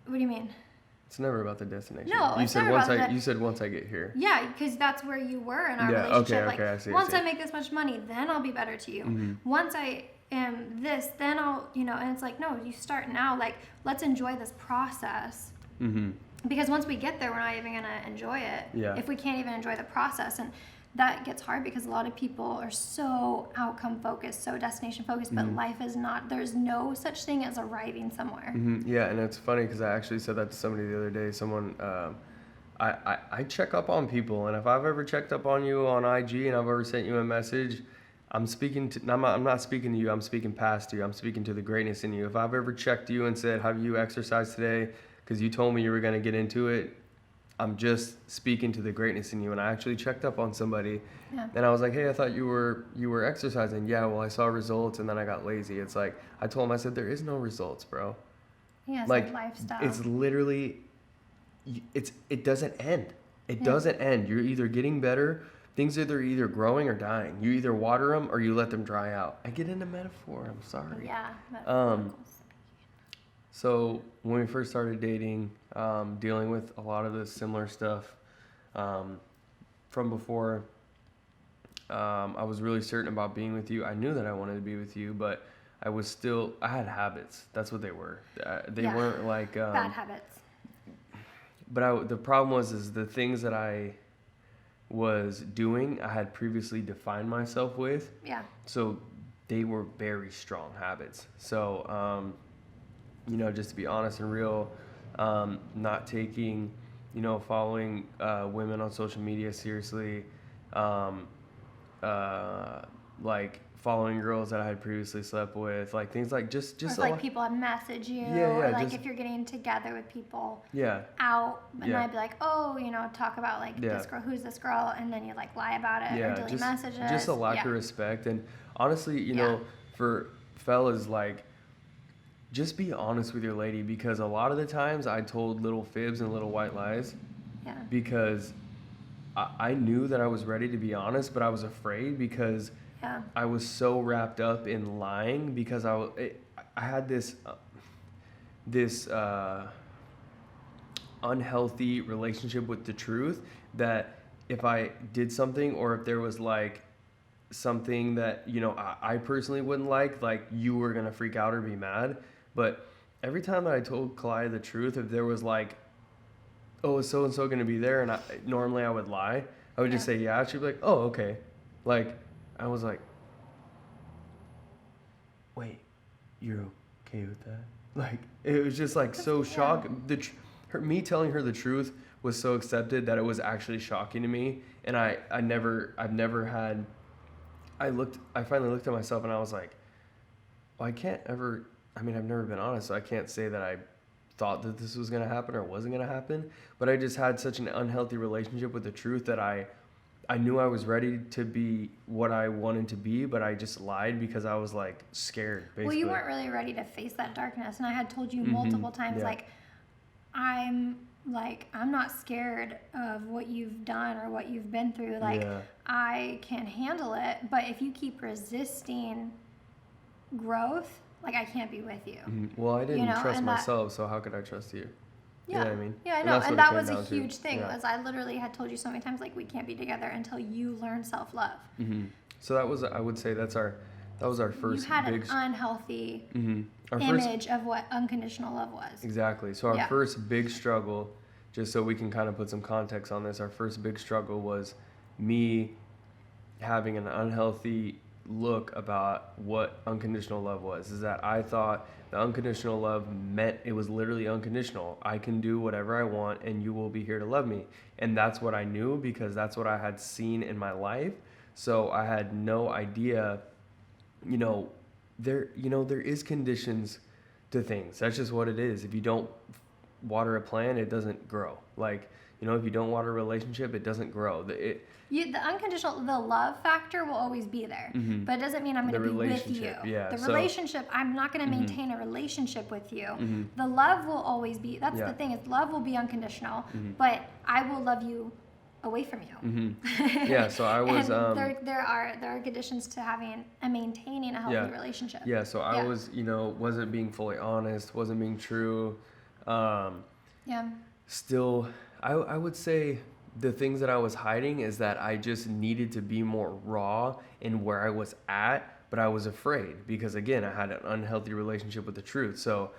What do you mean? It's never about the destination. No, you said once I get here. Yeah, because that's where you were in our relationship. Okay, I see, once I make this much money, then I'll be better to you. Mm-hmm. Once I am this, then I'll, and it's like, no, you start now. Like, let's enjoy this process. Mm-hmm. Because once we get there, we're not even going to enjoy it. Yeah. If we can't even enjoy the process. And that gets hard because a lot of people are so outcome focused, so destination focused, but life is not. There's no such thing as arriving somewhere. Mm-hmm. Yeah, and it's funny because I actually said that to somebody the other day. Someone, I check up on people, and if I've ever checked up on you on IG and I've ever sent you a message, I'm not speaking to you. I'm speaking past you. I'm speaking to the greatness in you. If I've ever checked you and said, "Have you exercised today?" Because you told me you were going to get into it, I'm just speaking to the greatness in you. And I actually checked up on somebody, and I was like, "Hey, I thought you were exercising." Yeah, well, I saw results, and then I got lazy. It's like I told him, I said, "There is no results, bro." Yeah, it's like lifestyle. It's literally, it doesn't end. It doesn't end. You're either getting better. Things are either growing or dying. You either water them or you let them dry out. I get into metaphor. I'm sorry. Yeah. So when we first started dating, dealing with a lot of the similar stuff from before, I was really certain about being with you. I knew that I wanted to be with you, but I had habits. That's what they were. They weren't like bad habits. But the problem was the things that I was doing, I had previously defined myself with. Yeah. So they were very strong habits. So, just to be honest and real, not taking, following women on social media seriously, like following girls that I had previously slept with, like things like just like people would message you, or like if you're getting together with people out, and I'd be like, oh, talk about like this girl, who's this girl, and then you like lie about it or delete messages. Just a lack of respect. And honestly, for fellas, like, just be honest with your lady, because a lot of the times I told little fibs and little white lies because I knew that I was ready to be honest, but I was afraid because I was so wrapped up in lying, because I had this unhealthy relationship with the truth, that if I did something, or if there was like something that I personally wouldn't like you were gonna freak out or be mad. But every time that I told Caliah the truth, if there was like, oh, is so and so gonna be there, and normally I would lie, I would just say yeah. She'd be like, oh, okay. Like, I was like, wait, you're okay with that? Like, it was just like so shocking. Me telling her the truth was so accepted that it was actually shocking to me. And I've never had, I finally looked at myself and I was like, well, I've never been honest, so I can't say that I thought that this was going to happen or wasn't going to happen. But I just had such an unhealthy relationship with the truth that I knew I was ready to be what I wanted to be, but I just lied because I was like scared, basically. Well, you weren't really ready to face that darkness. And I had told you multiple times, I'm not scared of what you've done or what you've been through. I can handle it. But if you keep resisting growth, I can't be with you. Well, I didn't trust myself, so how could I trust you? Yeah. You know what I mean? Yeah, I know. And that was a huge thing. Was I literally had told you so many times, we can't be together until you learn self-love. Mm-hmm. So that was, I would say that was our first You had an unhealthy image of what unconditional love was. Exactly. So our first big struggle, just so we can kind of put some context on this, our first big struggle was me having an unhealthy look about what unconditional love was. Is that I thought the unconditional love meant it was literally unconditional. I can do whatever I want and you will be here to love me. And that's what I knew, because that's what I had seen in my life. So I had no idea, there is conditions to things. That's just what it is. If you don't water a plant, it doesn't grow. If you don't water a relationship, it doesn't grow. The love factor will always be there, but it doesn't mean I'm going to be with you. Relationship, I'm not going to maintain a relationship with you. The love will always be, that's the thing, is love will be unconditional, but I will love you away from you. Mm-hmm. Yeah, so I was and there are conditions to having and maintaining a healthy relationship. Yeah, so I was, wasn't being fully honest, wasn't being true. Still, I would say the things that I was hiding is that I just needed to be more raw in where I was at, but I was afraid because, again, I had an unhealthy relationship with the truth. So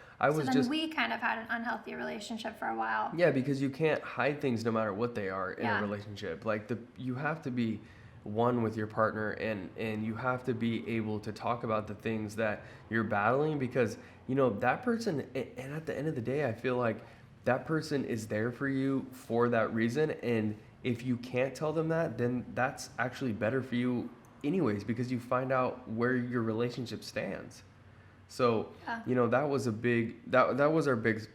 we kind of had an unhealthy relationship for a while. Yeah, because you can't hide things no matter what they are in a relationship. Like you have to be one with your partner, and you have to be able to talk about the things that you're battling, because that person, and at the end of the day, I feel like that person is there for you for that reason. And if you can't tell them that, then that's actually better for you anyways, because you find out where your relationship stands. So that was that was our biggest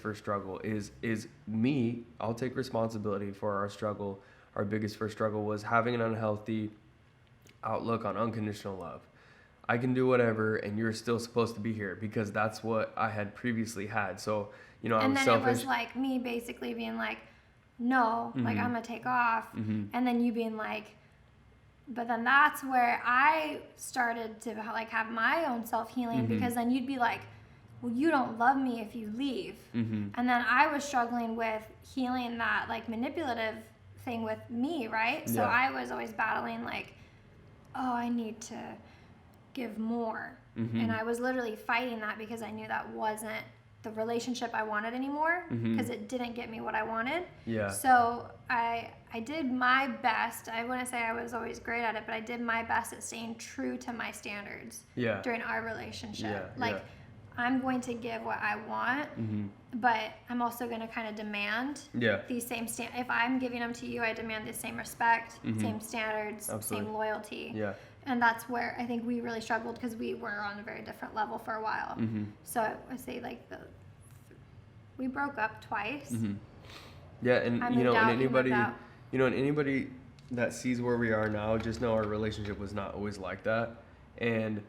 first struggle is me. I'll take responsibility for our struggle. Our biggest first struggle was having an unhealthy outlook on unconditional love. I can do whatever, and you're still supposed to be here, because that's what I had previously had. So I was selfish. And then it was like me basically being like, no, like I'm gonna take off, and then you being like, but then that's where I started to like have my own self-healing, because then you'd be like, well, you don't love me if you leave. And then I was struggling with healing that like manipulative thing with me, right? So I was always battling like, oh, I need to give more. And I was literally fighting that because I knew that wasn't the relationship I wanted anymore, because it didn't get me what I wanted. So I did my best. I wouldn't say I was always great at it, but I did my best at staying true to my standards during our relationship. I'm going to give what I want, but I'm also going to kind of demand these same if I'm giving them to you, I demand the same respect, same standards, same loyalty. And that's where I think we really struggled, because we were on a very different level for a while. So I would say like we broke up twice. Yeah, and and anybody that sees where we are now, just know our relationship was not always like that, and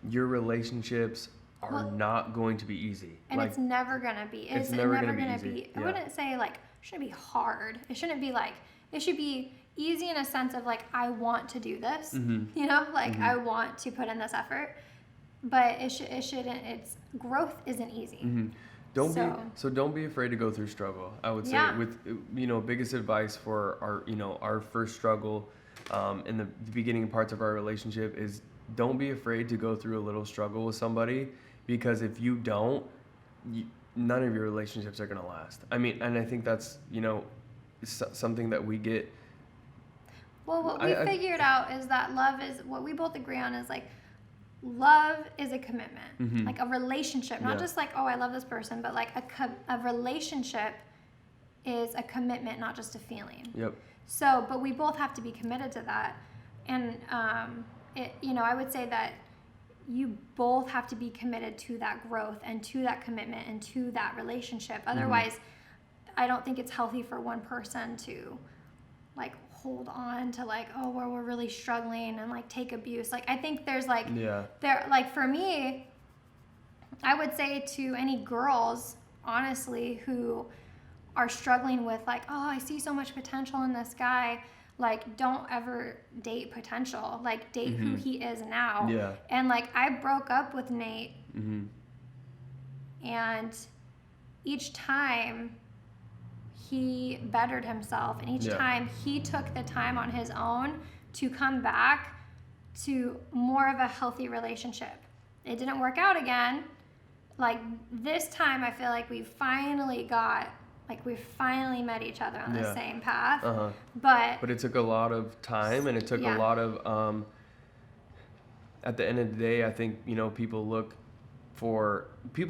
your relationships are not going to be easy. And it's never gonna be. It's never gonna be. I wouldn't say like it shouldn't be hard. It shouldn't be like, it should be easy in a sense of like, I want to do this, I want to put in this effort, but it shouldn't, it's growth isn't easy. Don't be afraid to go through struggle. I would say with, biggest advice for our first struggle, in the beginning parts of our relationship is don't be afraid to go through a little struggle with somebody, because if you don't, none of your relationships are going to last. I mean, and I think that's, something that we get. Well, what we figured out is that love is, what we both agree on is like, love is a commitment, like a relationship, not just like, oh, I love this person, but like a relationship is a commitment, not just a feeling. So, but we both have to be committed to that. And, I would say that you both have to be committed to that growth and to that commitment and to that relationship. Otherwise, I don't think it's healthy for one person to like hold on to like, oh, well, we're really struggling and like take abuse. Like, I think there's like, there, like for me, I would say to any girls, honestly, who are struggling with like, oh, I see so much potential in this guy. Like, don't ever date potential. Like, date who he is now. And like, I broke up with Nate, and each time he bettered himself, and each time he took the time on his own to come back to more of a healthy relationship. It didn't work out again. Like, this time I feel like we finally met each other on the same path. But it took a lot of time, and it took a lot of at the end of the day, I think, people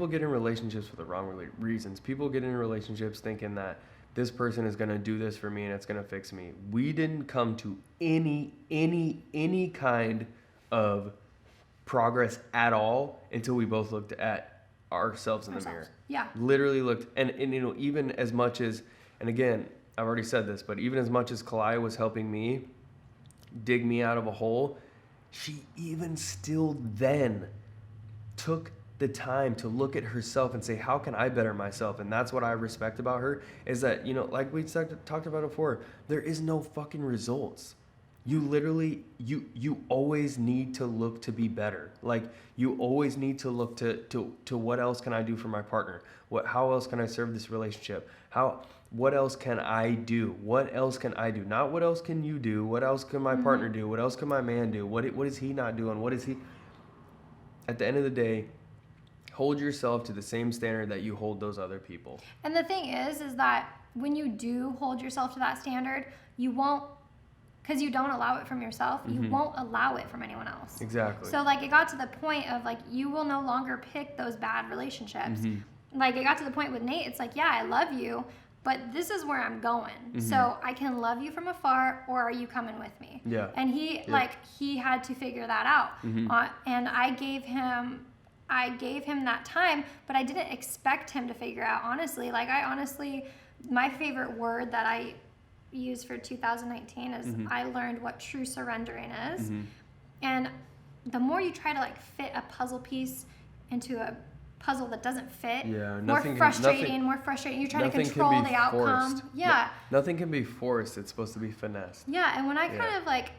get in relationships for the wrong reasons. People get in relationships thinking that this person is going to do this for me and it's going to fix me. We didn't come to any kind of progress at all until we both looked at ourselves in the mirror. Literally looked, and even as much as, and again, I've already said this, but even as much as Caliah was helping me dig me out of a hole, she even still then took the time to look at herself and say, how can I better myself? And that's what I respect about her, is that, like we talked about before, there is no fucking results. You literally, you always need to look to be better. Like, you always need to look to what else can I do for my partner? How else can I serve this relationship? What else can I do? What else can I do? Not what else can you do? What else can my partner do? What else can my man do? What is he not doing? What is he? At the end of the day, hold yourself to the same standard that you hold those other people. And the thing is that when you do hold yourself to that standard, you won't, because you don't allow it from yourself, you won't allow it from anyone else. Exactly. So like it got to the point of like, you will no longer pick those bad relationships. Like it got to the point with Nate, it's like, yeah, I love you, but this is where I'm going. So I can love you from afar, or are you coming with me? Yeah. And he had to figure that out. And I gave him that time, but I didn't expect him to figure out, honestly. Like my favorite word that I use for 2019 is I learned what true surrendering is. And the more you try to like fit a puzzle piece into a puzzle that doesn't fit, more frustrating. You're trying to control the outcome. Forced. Yeah. Nothing can be forced. It's supposed to be finessed. Yeah. And when I kind of like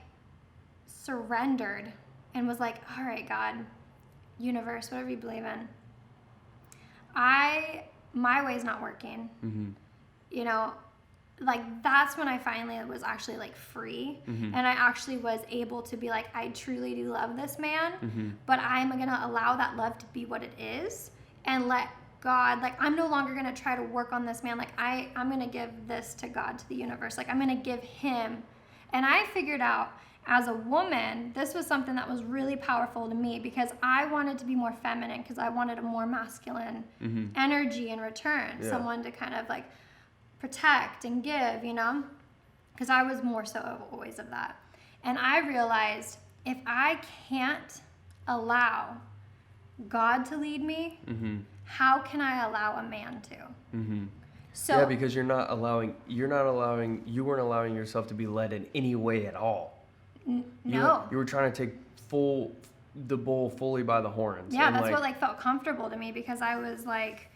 surrendered and was like, all right, God, universe, whatever you believe in, my way's not working. Like that's when I finally was actually like free, and I actually was able to be like, I truly do love this man, but I'm gonna allow that love to be what it is and let God, like I'm no longer gonna try to work on this man. Like I'm gonna give this to God, to the universe. Like I'm gonna give him. And I figured out as a woman, this was something that was really powerful to me, because I wanted to be more feminine, because I wanted a more masculine energy in return, someone to kind of like protect and give, because I was more so always of that. And I realized if I can't allow God to lead me, how can I allow a man to? So yeah, because you weren't allowing yourself to be led in any way at all. No. You were trying to take the bull fully by the horns. Yeah, that's what like felt comfortable to me, because I was like,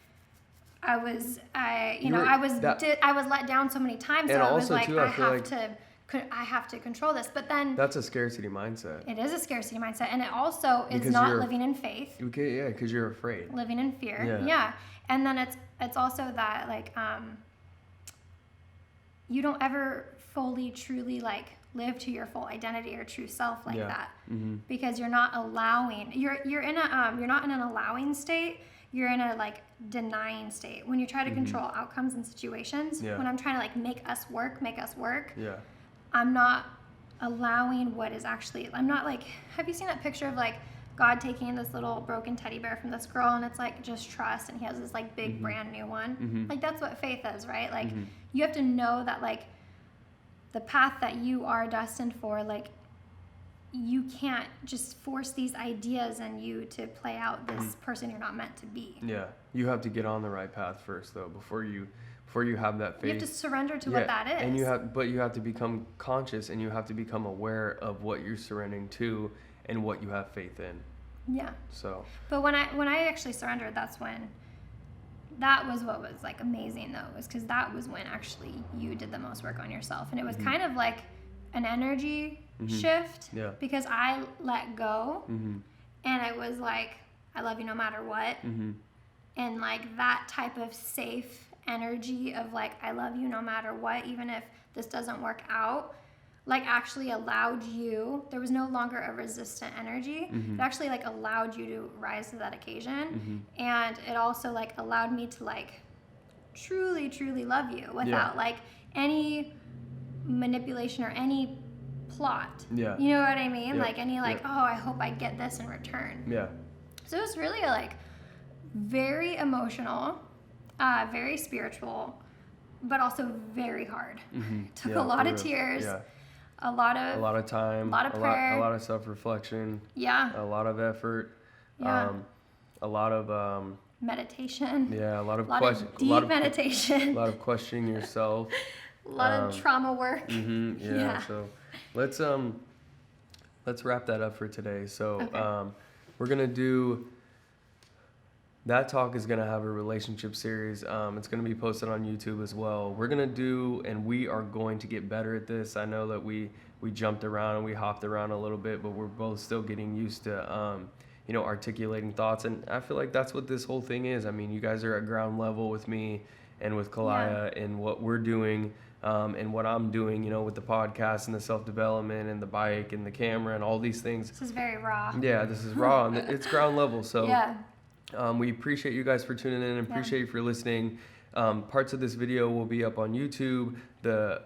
I was let down so many times. So I was like, I have to control this. But then that's a scarcity mindset. It is a scarcity mindset, and it also is not living in faith. Okay, yeah, because you're afraid. Living in fear. Yeah. And then it's also that like you don't ever fully truly like live to your full identity or true self like that, because you're not allowing. You're not in an allowing state. You're in a like denying state. When you try to control outcomes and situations, when I'm trying to like make us work, I'm not allowing what is actually, I'm not like, have you seen that picture of like God taking this little broken teddy bear from this girl, and it's like, just trust, and he has this like big brand new one. Like that's what faith is, right? Like you have to know that like the path that you are destined for, like you can't just force these ideas in you to play out this person you're not meant to be. Yeah, you have to get on the right path first, though, before you have that faith. You have to surrender to what that is. And you have to become conscious, and you have to become aware of what you're surrendering to and what you have faith in. Yeah. So. But when I actually surrendered, that was what was like amazing though, was because that was when actually you did the most work on yourself, and it was kind of like an energy shift, because I let go, and it was like, I love you no matter what, and like that type of safe energy of like, I love you no matter what, even if this doesn't work out, like actually allowed you, there was no longer a resistant energy. It actually like allowed you to rise to that occasion, and it also like allowed me to like truly love you without like any manipulation or any plot. Yeah. You know what I mean? Like any like, oh, I hope I get this in return. Yeah. So it was really like very emotional, very spiritual, but also very hard. Took a lot of tears. Yeah. A lot of time. A lot of prayer. A lot of self-reflection. Yeah. A lot of effort. Yeah. A lot of meditation. Yeah, a lot of meditation. A lot of questioning yourself. A lot of trauma work. Yeah. So let's wrap that up for today. So we're gonna do That talk is going to have a relationship series. It's going to be posted on YouTube as well. We're going to do, and we are going to get better at this. I know that we jumped around and we hopped around a little bit, but we're both still getting used to, articulating thoughts. And I feel like that's what this whole thing is. I mean, you guys are at ground level with me and with Caliah and what we're doing, and what I'm doing, with the podcast and the self-development and the bike and the camera and all these things. This is very raw. Yeah, this is raw and it's ground level. So Yeah. we appreciate you guys for tuning in and appreciate you for listening. Parts of this video will be up on YouTube. The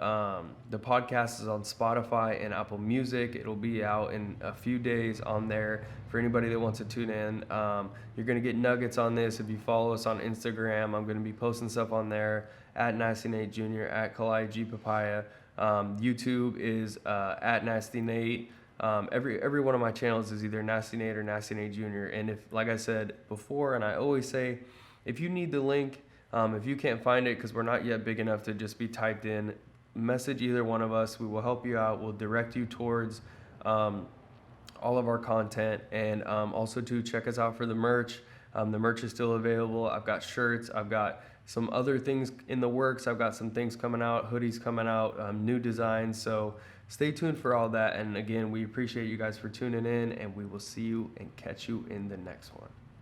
podcast is on Spotify and Apple Music. It'll be out in a few days on there for anybody that wants to tune in. You're going to get nuggets on this if you follow us on Instagram. I'm going to be posting stuff on there at Nasty Nate Jr., at Caliah G Papaya. YouTube is at Nasty Nate. Every one of my channels is either Nasty Nate or Nasty Nate Jr. And if, like I said before, and I always say, if you need the link, if you can't find it because we're not yet big enough to just be typed in, message either one of us. We will help you out. We'll direct you towards all of our content. And also to check us out for the merch. The merch is still available. I've got shirts. I've got some other things in the works. I've got some things coming out, hoodies coming out, new designs. So stay tuned for all that. And again, we appreciate you guys for tuning in, and we will see you and catch you in the next one.